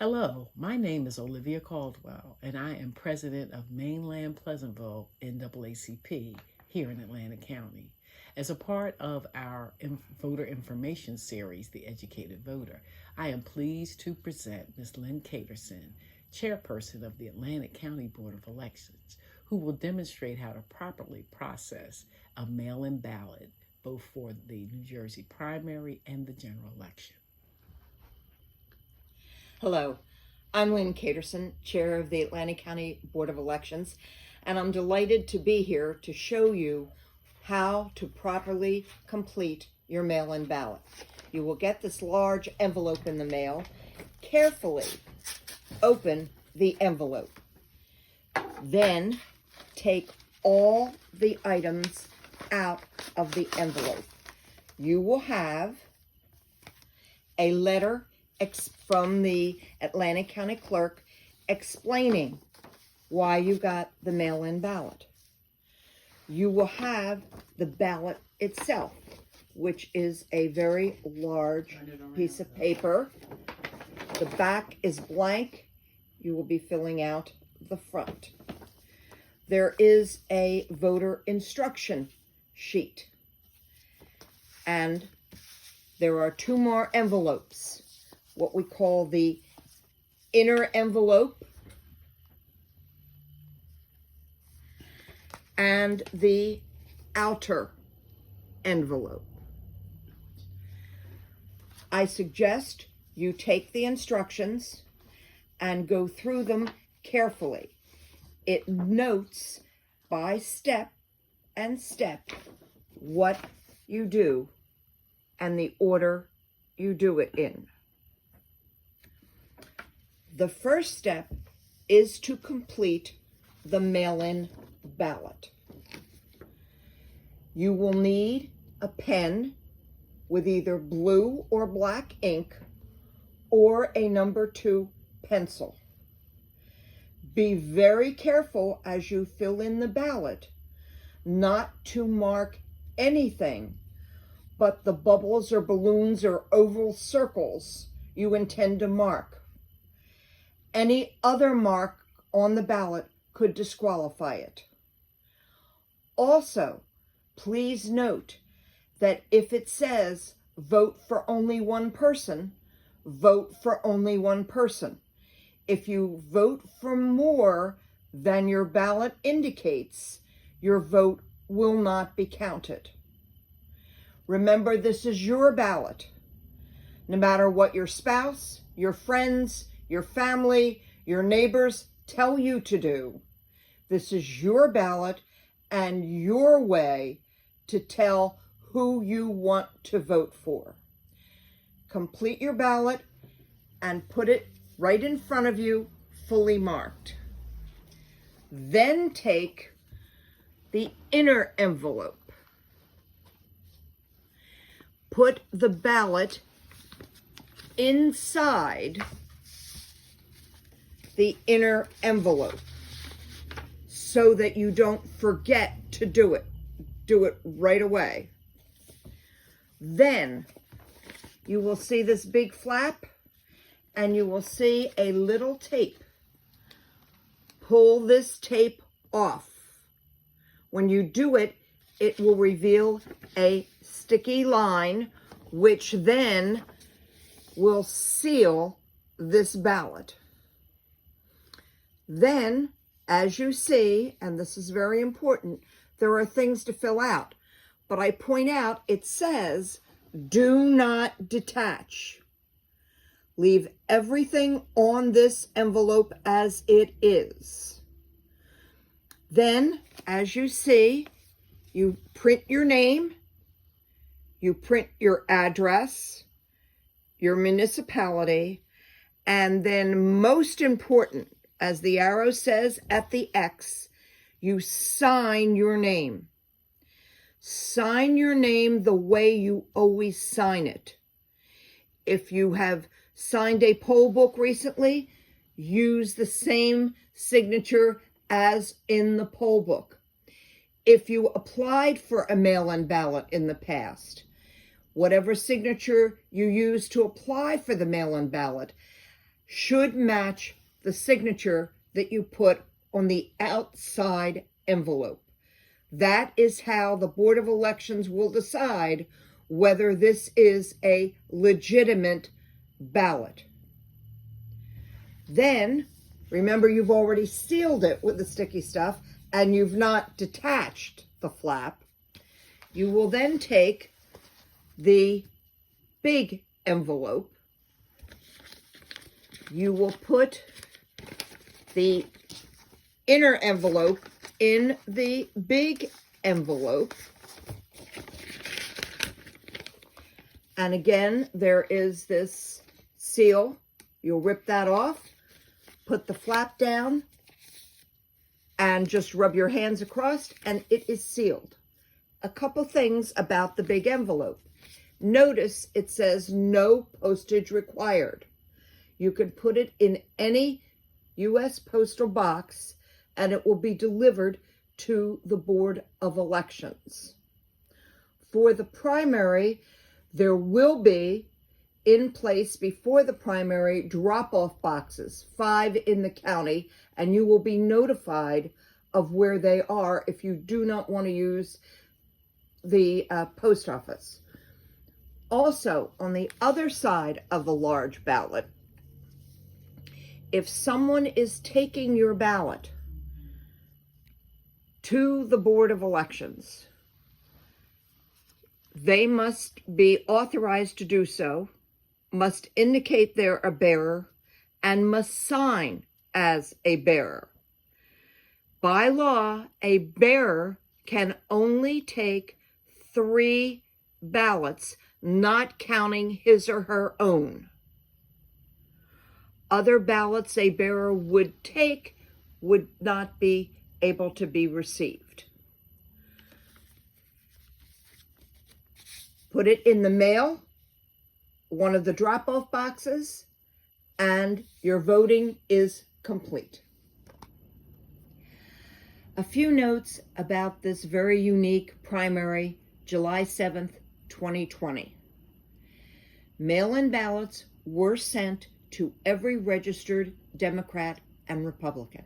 Hello, my name is Olivia Caldwell, and I am president of Mainland Pleasantville NAACP here in Atlanta County. As a part of our voter information series, The Educated Voter, I am pleased to present Ms. Lynn Caterson, chairperson of the Atlanta County Board of Elections, who will demonstrate how to properly process a mail-in ballot, both for the New Jersey primary and the general election. Hello, I'm Lynn Caterson, Chair of the Atlanta County Board of Elections, and I'm delighted to be here to show you how to properly complete your mail-in ballot. You will get this large envelope in the mail. Carefully open the envelope. Then take all the items out of the envelope. You will have a letter from the Atlanta County Clerk explaining why you got the mail-in ballot. You will have the ballot itself, which is a very large piece of paper. The back is blank. You will be filling out the front. There is a voter instruction sheet, and there are two more envelopes. What we call the inner envelope and the outer envelope. I suggest you take the instructions and go through them carefully. It notes by step and step what you do and the order you do it in. The first step is to complete the mail-in ballot. You will need a pen with either blue or black ink or a number 2 pencil. Be very careful as you fill in the ballot not to mark anything but the bubbles or balloons or oval circles you intend to mark. Any other mark on the ballot could disqualify it. Also, please note that if it says vote for only one person, vote for only one person. If you vote for more than your ballot indicates, your vote will not be counted. Remember, this is your ballot. No matter what your spouse, your friends, your family, your neighbors tell you to do, this is your ballot and your way to tell who you want to vote for. Complete your ballot and put it right in front of you, fully marked. Then take the inner envelope. Put the ballot inside the inner envelope so that you don't forget to do it. Do it right away. Then you will see this big flap and you will see a little tape. Pull this tape off. When you do it, it will reveal a sticky line which then will seal this ballot. Then, as you see, and this is very important, there are things to fill out. But I point out, it says, do not detach. Leave everything on this envelope as it is. Then, as you see, you print your name, you print your address, your municipality, and then most important, as the arrow says at the X, you sign your name. Sign your name the way you always sign it. If you have signed a poll book recently, use the same signature as in the poll book. If you applied for a mail-in ballot in the past, whatever signature you use to apply for the mail-in ballot should match the signature that you put on the outside envelope. That is how the Board of Elections will decide whether this is a legitimate ballot. Then, remember, you've already sealed it with the sticky stuff and you've not detached the flap. You will then take the big envelope. You will put the inner envelope in the big envelope. And again, there is this seal. You'll rip that off, put the flap down, and just rub your hands across, and it is sealed. A couple things about the big envelope. Notice it says no postage required. You can put it in any U.S. postal box and it will be delivered to the Board of Elections. For the primary, there will be in place before the primary drop-off boxes, 5 in the county, and you will be notified of where they are if you do not want to use the post office. Also, on the other side of the large ballot, if someone is taking your ballot to the Board of Elections, they must be authorized to do so, must indicate they're a bearer, and must sign as a bearer. By law, a bearer can only take 3 ballots, not counting his or her own. Other ballots a bearer would take would not be able to be received. Put it in the mail, one of the drop-off boxes, and your voting is complete. A few notes about this very unique primary, July 7th, 2020. Mail-in ballots were sent to every registered Democrat and Republican.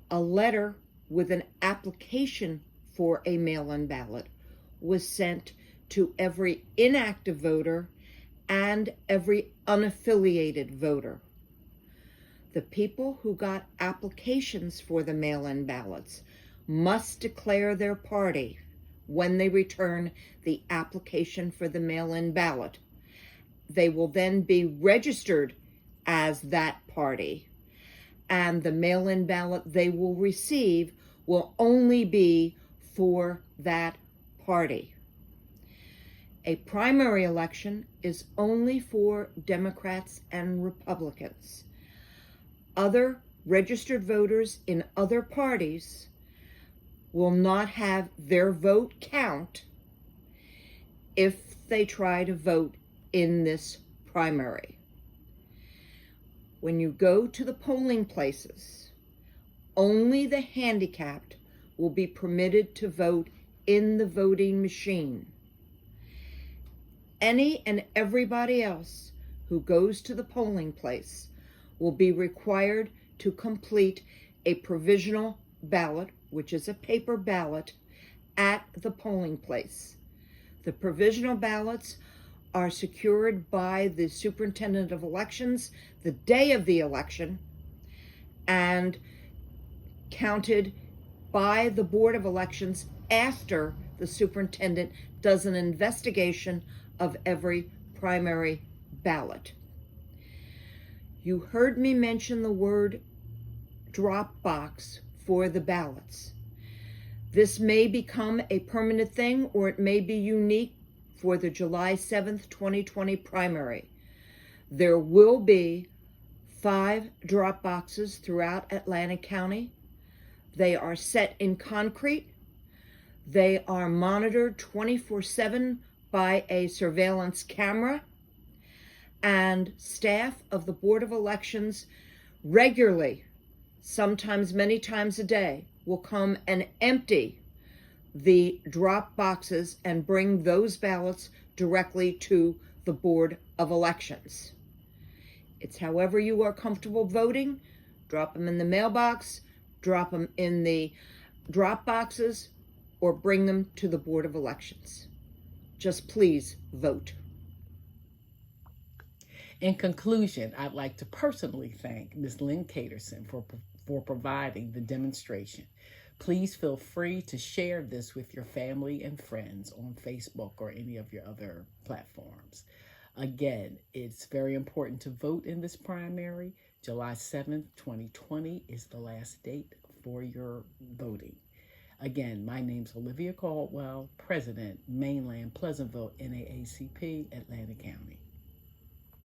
A letter with an application for a mail-in ballot was sent to every inactive voter and every unaffiliated voter. The people who got applications for the mail-in ballots must declare their party when they return the application for the mail-in ballot. They will then be registered as that party, and the mail-in ballot they will receive will only be for that party. A primary election is only for Democrats and Republicans. Other registered voters in other parties will not have their vote count if they try to vote in this primary. When you go to the polling places, only the handicapped will be permitted to vote in the voting machine. Any and everybody else who goes to the polling place will be required to complete a provisional ballot, which is a paper ballot, at the polling place. The provisional ballots are secured by the Superintendent of Elections the day of the election and counted by the Board of Elections after the superintendent does an investigation of every primary ballot. You heard me mention the word drop box for the ballots. This may become a permanent thing, or it may be unique for the July 7th, 2020 primary. There will be 5 drop boxes throughout Atlantic County. They are set in concrete. They are monitored 24/7 by a surveillance camera, and staff of the Board of Elections regularly, sometimes many times a day, will come and empty the drop boxes and bring those ballots directly to the Board of Elections. It's however you are comfortable voting. Drop them in the mailbox, drop them in the drop boxes, or bring them to the Board of Elections. Just please vote. In conclusion, I'd like to personally thank Ms. Lynn Caterson for providing the demonstration. Please feel free to share this with your family and friends on Facebook or any of your other platforms. Again, it's very important to vote in this primary. July 7th, 2020 is the last date for your voting. Again, my name's Olivia Caldwell, President, Mainland, Pleasantville, NAACP, Atlanta County.